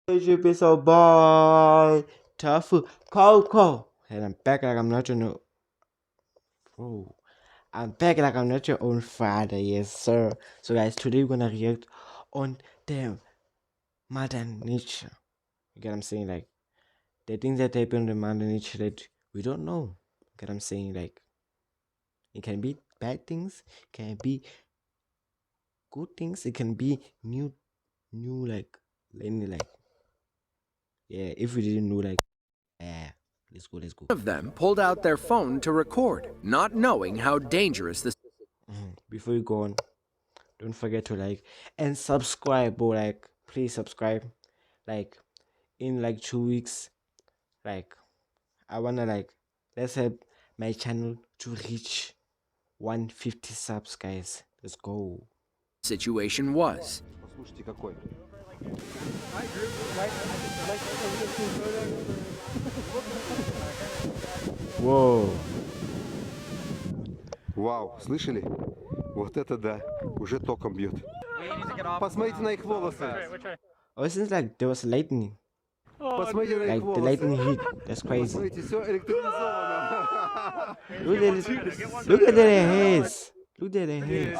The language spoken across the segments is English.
So bye. Tough. Coco. And I'm back like I'm not your no. Bro. I'm back like I'm not your own father. Yes, sir. So, guys, today we're gonna react on the Mother Nature. You get what I'm saying? Like, the things that happen in Mother Nature that we don't know. You get what I'm saying? Like, it can be bad things, it can be good things, it can be new, like, yeah, if we didn't know, like, yeah, let's go. One of them pulled out their phone to record, not knowing how dangerous this. Before you go on, don't forget to like and subscribe, bro. Like, please subscribe. Like, in like 2 weeks, like, I wanna, like, let's help my channel to reach 150 subs, guys. Let's go. Situation was. Whoa. Вау, слышали? Вот это да, уже током бьет. Посмотрите на их волосы. Oh, it seems like there was lightning. Посмотрите на их Like, the волосы. lightning hit. That's crazy. Смотрите, все электризовано. Look at it. Look at their hairs. Look at their hairs.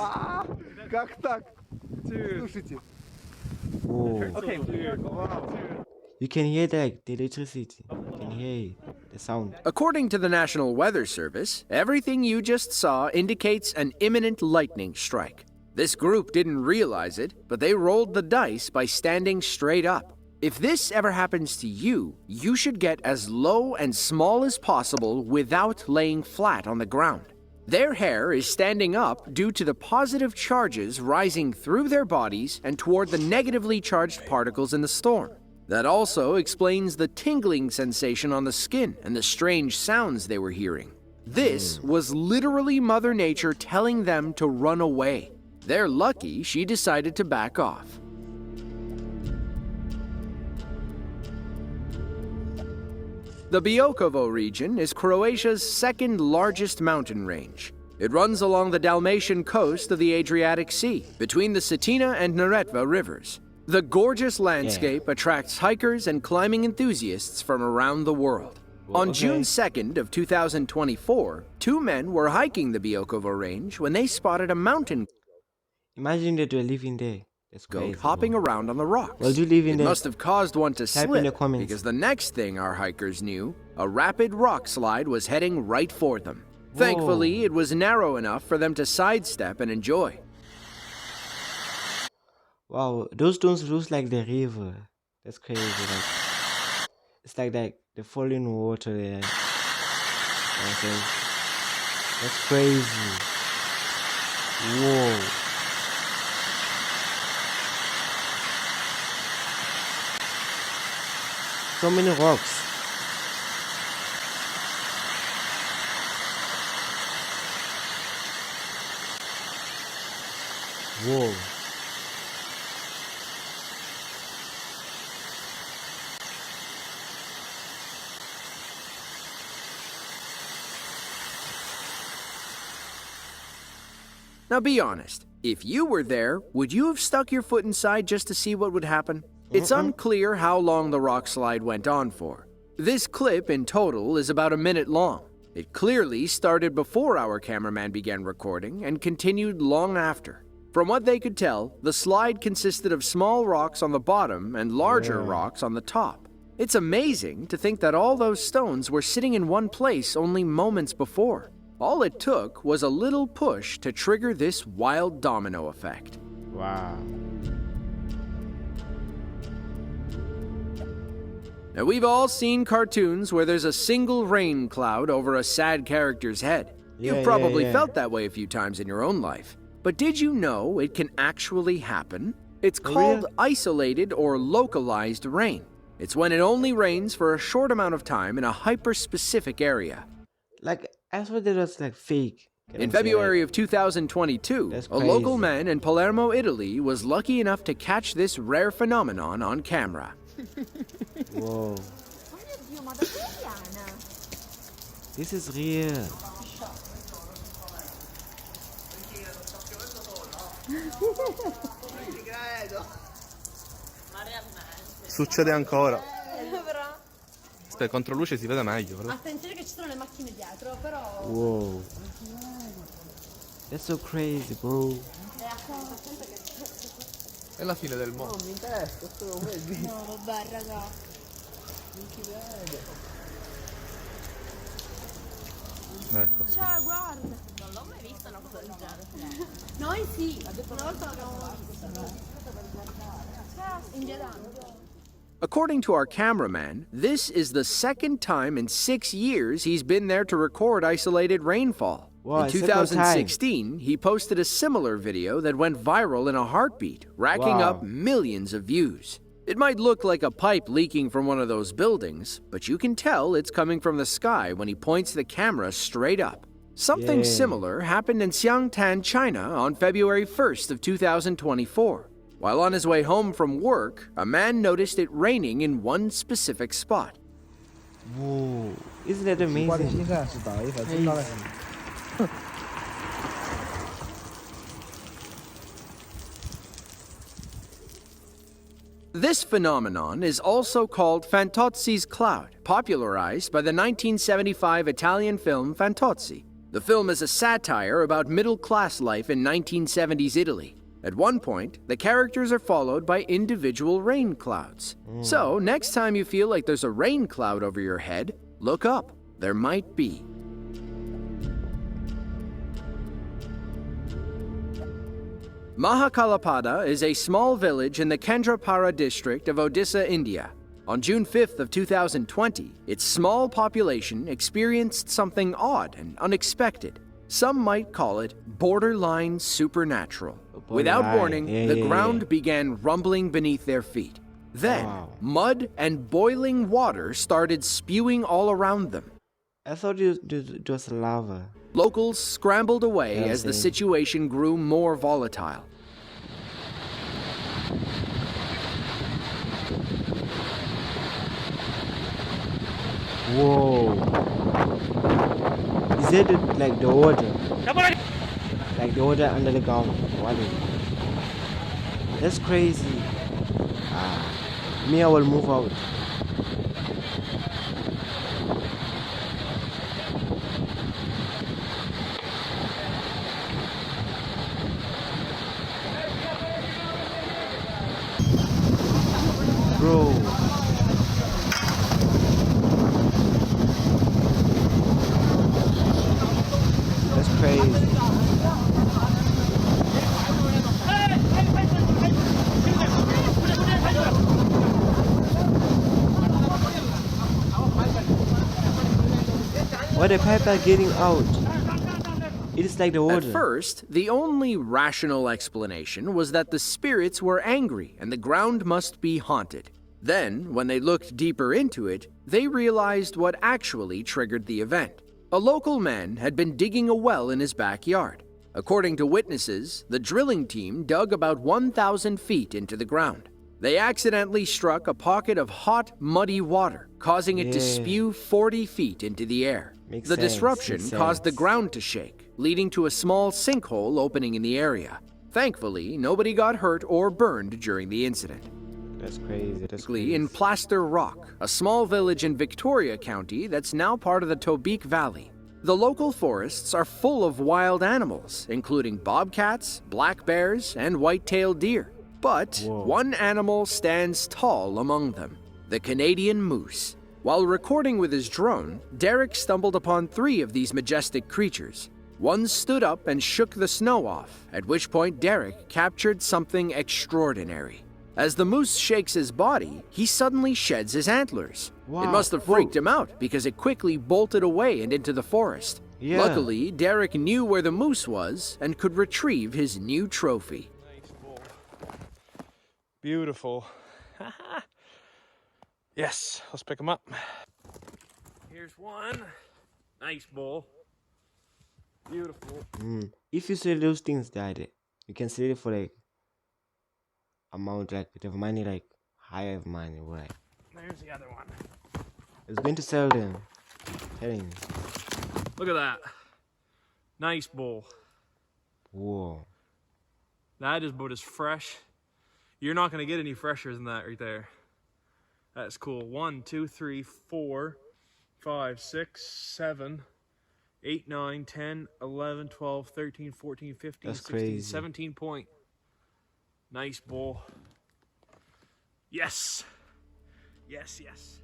Как так? Слушайте. Whoa. You can hear the electricity. You can hear it, the sound. According to the National Weather Service, everything you just saw indicates an imminent lightning strike. This group didn't realize it, but they rolled the dice by standing straight up. If this ever happens to you, you should get as low and small as possible without laying flat on the ground. Their hair is standing up due to the positive charges rising through their bodies and toward the negatively charged particles in the storm. That also explains the tingling sensation on the skin and the strange sounds they were hearing. This was literally Mother Nature telling them to run away. They're lucky she decided to back off. The Biokovo region is Croatia's second largest mountain range. It runs along the Dalmatian coast of the Adriatic Sea, between the Cetina and Neretva rivers. The gorgeous landscape attracts hikers and climbing enthusiasts from around the world. On June 2nd of 2024, two men were hiking the Biokovo range when they spotted a mountain Imagine that you're living there. That's crazy, goat hopping bro. around on the rocks. Well, you live in it there. must have caused one to Type in the slip, comments. because the next thing our hikers knew, a rapid rock slide was heading right for them. Thankfully, it was narrow enough for them to sidestep and enjoy. Wow, those stones looks like the river. That's crazy. Like, it's like the falling water there. You know what I'm saying? That's crazy. Whoa. So many rocks. Whoa. Now be honest, if you were there, would you have stuck your foot inside just to see what would happen? It's unclear how long the rock slide went on for. This clip in total is about a minute long. It clearly started before our cameraman began recording and continued long after. From what they could tell, the slide consisted of small rocks on the bottom and larger rocks on the top. It's amazing to think that all those stones were sitting in one place only moments before. All it took was a little push to trigger this wild domino effect. Wow. Now, we've all seen cartoons where there's a single rain cloud over a sad character's head. You've probably felt that way a few times in your own life. But did you know it can actually happen? It's called isolated or localized rain. It's when it only rains for a short amount of time in a hyper-specific area. Like, I thought that was like fake. In February of 2022, a local man in Palermo, Italy was lucky enough to catch this rare phenomenon on camera. Whoa. This is real. Succede ancora. Aspetta, contro luce si vede meglio, però. Attenzione che ci sono le macchine dietro, però... Whoa. That's so crazy, bro. È la fine del mondo. No, vabbè, raga. Ecco. Cioè, guarda. Non l'ho mai vista una cosa del genere. Noi sì, una volta l'abbiamo vista. Cioè, in generale. According to our cameraman, this is the second time in 6 years he's been there to record isolated rainfall. Wow, In second time. 2016, he posted a similar video that went viral in a heartbeat, racking Wow. up millions of views. It might look like a pipe leaking from one of those buildings, but you can tell it's coming from the sky when he points the camera straight up. Something Yeah. similar happened in Xiangtan, China on February 1st of 2024. While on his way home from work, a man noticed it raining in one specific spot. Whoa. Isn't that amazing? This phenomenon is also called Fantozzi's cloud, popularized by the 1975 Italian film Fantozzi. The film is a satire about middle-class life in 1970s Italy. At one point, the characters are followed by individual rain clouds. So, next time you feel like there's a rain cloud over your head, look up. There might be. Mahakalapada is a small village in the Kendrapara district of Odisha, India. On June 5th of 2020, its small population experienced something odd and unexpected. Some might call it borderline supernatural. Without Borderline. warning, Yeah, the yeah, ground yeah. began rumbling beneath their feet. Then, Wow. mud and boiling water started spewing all around them. I thought it was lava. Locals scrambled away Yeah, as the same. situation grew more volatile. Whoa. Is it like the water? Like the water under the ground? What is it? That's crazy. Me, I will move out. Bro. That's crazy. Why the pipe are getting out? It is like the At water. first, the only rational explanation was that the spirits were angry and the ground must be haunted. Then, when they looked deeper into it, they realized what actually triggered the event. A local man had been digging a well in his backyard. According to witnesses, the drilling team dug about 1,000 feet into the ground. They accidentally struck a pocket of hot, muddy water, causing it to Yeah. spew 40 feet into the air. Makes The sense, disruption makes caused the sense. ground to shake, leading to a small sinkhole opening in the area. Thankfully, nobody got hurt or burned during the incident. That's crazy. That's Locally, in crazy. Plaster Rock, a small village in Victoria County that's now part of the Tobique Valley. The local forests are full of wild animals, including bobcats, black bears, and white-tailed deer. But Whoa. one animal stands tall among them, the Canadian moose. While recording with his drone, Derek stumbled upon 3 of these majestic creatures. One stood up and shook the snow off, at which point Derek captured something extraordinary. As the moose shakes his body, he suddenly sheds his antlers. It Wow. must have freaked him out because it quickly bolted away and into the forest. Yeah. Luckily, Derek knew where the moose was and could retrieve his new trophy. Beautiful. Yes, let's pick them up. Here's one. Nice bull. Beautiful. If you sell those things that you can sell it for like amount like the money like higher money, right? There's the other one. It's going to sell them. Telling you. Look at that. Nice bull. Whoa. That is about as fresh. You're not going to get any fresher than that right there. That's cool. 1, 2, 3, 4, 5, 6, 7, 8, 9, 10, 11, 12, 13, 14, 15, That's 16, crazy. 17 point. Nice bull. Yes. Yes, yes.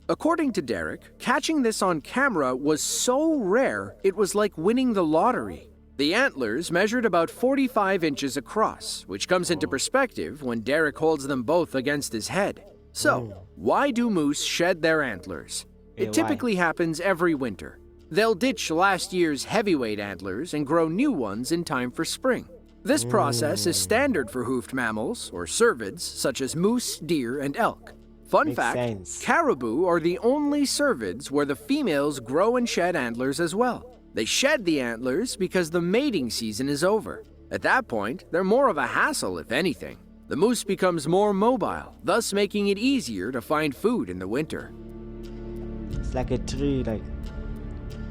According to Derek, catching this on camera was so rare it was like winning the lottery. The antlers measured about 45 inches across, which comes into perspective when Derek holds them both against his head. So, why do moose shed their antlers? Yeah, It typically happens every winter. They'll ditch last year's heavyweight antlers and grow new ones in time for spring. This process is standard for hoofed mammals, or cervids, such as moose, deer, and elk. Fun Makes fact, sense. caribou are the only cervids where the females grow and shed antlers as well. They shed the antlers because the mating season is over. At that point, they're more of a hassle, if anything. The moose becomes more mobile, thus making it easier to find food in the winter. It's like a tree, like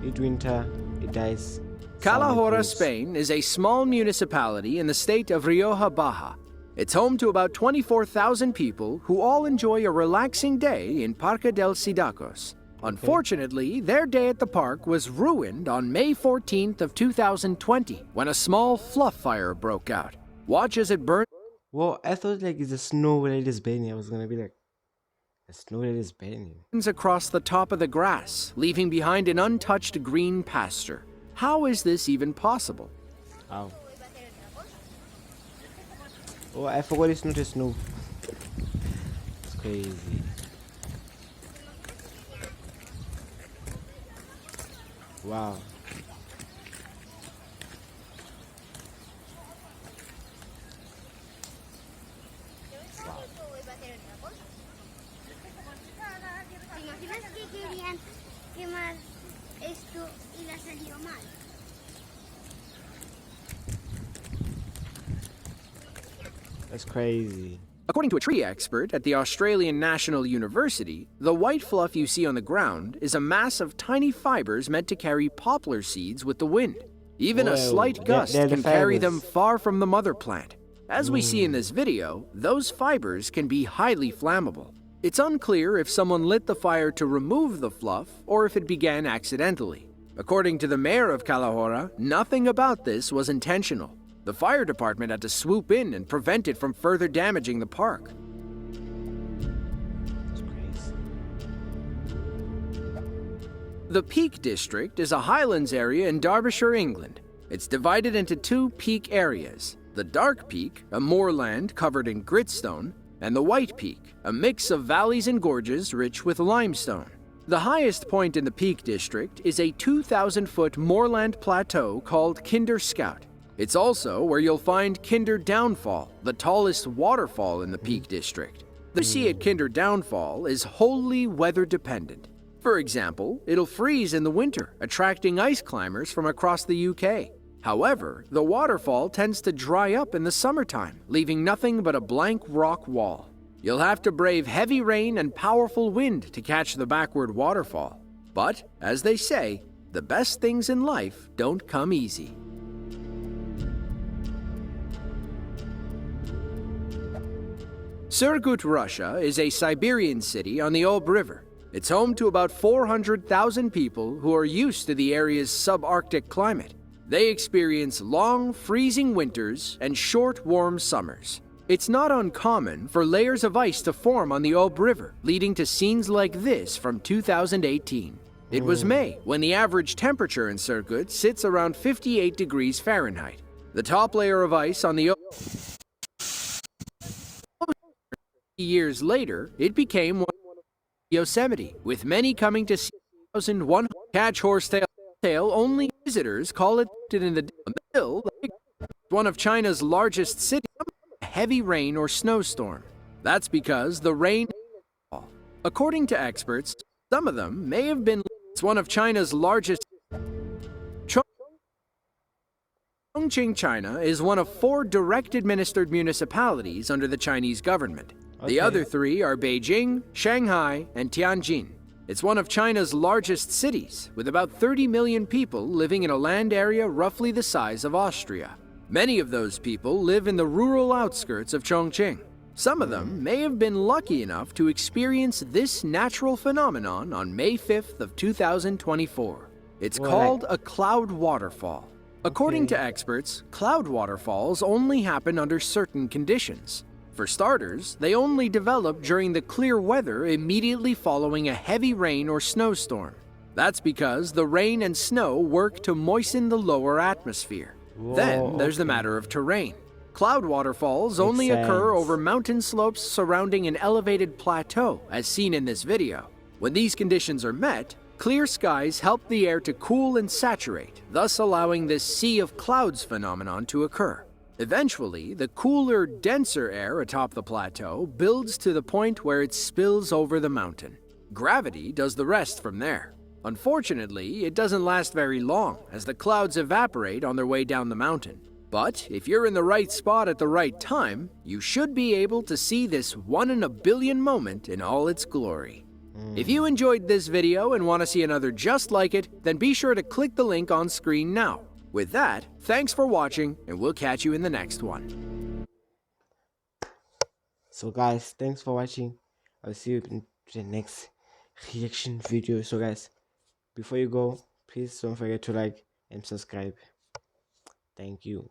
midwinter, it dies. Calahorra, Summer grows. Spain is a small municipality in the state of Rioja Baja. It's home to about 24,000 people who all enjoy a relaxing day in Parque del Sidacos. Unfortunately, their day at the park was ruined on May 14th of 2020 when a small fluff fire broke out. Watch as it burns Well, I thought like it's a snow that is burning. I was gonna be like, a snow that is burning. across the top of the grass, leaving behind an untouched green pasture. How is this even possible? Ow. Oh, I forgot it's not a snow. It's crazy. Wow. ¿Te imaginas que querían quemar esto y le ha salido mal? That's crazy. According to a tree expert at the Australian National University, the white fluff you see on the ground is a mass of tiny fibers meant to carry poplar seeds with the wind. Even a Whoa, slight they're gust the can carry fibers. them far from the mother plant. As we see in this video, those fibers can be highly flammable. It's unclear if someone lit the fire to remove the fluff or if it began accidentally. According to the mayor of Calahorra, nothing about this was intentional. The fire department had to swoop in and prevent it from further damaging the park. It's crazy. The Peak District is a highlands area in Derbyshire, England. It's divided into two peak areas: the Dark Peak, a moorland covered in gritstone, and the White Peak, a mix of valleys and gorges rich with limestone. The highest point in the Peak District is a 2,000-foot moorland plateau called Kinder Scout. It's also where you'll find Kinder Downfall, the tallest waterfall in the Peak District. The sea at Kinder Downfall is wholly weather dependent. For example, it'll freeze in the winter, attracting ice climbers from across the UK. However, the waterfall tends to dry up in the summertime, leaving nothing but a blank rock wall. You'll have to brave heavy rain and powerful wind to catch the backward waterfall. But, as they say, the best things in life don't come easy. Surgut, Russia is a Siberian city on the Ob River. It's home to about 400,000 people who are used to the area's subarctic climate. They experience long, freezing winters and short, warm summers. It's not uncommon for layers of ice to form on the Ob River, leading to scenes like this from 2018. It was May when the average temperature in Surgut sits around 58 degrees Fahrenheit. The top layer of ice on the Ob years later, it became one of Yosemite, with many coming to see 1,100 catch horsetail. Only visitors call it in the middle, one of China's largest cities, a heavy rain or snowstorm. That's because the rain. According to experts, some of them may have been. It's one of China's largest. Chongqing, China, is one of 4 direct administered municipalities under the Chinese government. The other 3 are Beijing, Shanghai, and Tianjin. It's one of China's largest cities, with about 30 million people living in a land area roughly the size of Austria. Many of those people live in the rural outskirts of Chongqing. Some of them may have been lucky enough to experience this natural phenomenon on May 5th of 2024. It's Well, called a cloud waterfall. According to experts, cloud waterfalls only happen under certain conditions. For starters, they only develop during the clear weather immediately following a heavy rain or snowstorm. That's because the rain and snow work to moisten the lower atmosphere. Then there's the matter of terrain. Cloud waterfalls only occur over mountain slopes surrounding an elevated plateau, as seen in this video. When these conditions are met, clear skies help the air to cool and saturate, thus allowing this sea of clouds phenomenon to occur. Eventually, the cooler, denser air atop the plateau builds to the point where it spills over the mountain. Gravity does the rest from there. Unfortunately, it doesn't last very long, as the clouds evaporate on their way down the mountain. But if you're in the right spot at the right time, you should be able to see this 1 in a billion moment in all its glory. If you enjoyed this video and want to see another just like it, then be sure to click the link on screen now. With that, thanks for watching, and we'll catch you in the next one. So guys, thanks for watching. I'll see you in the next reaction video. So guys, before you go, please don't forget to like and subscribe. Thank you.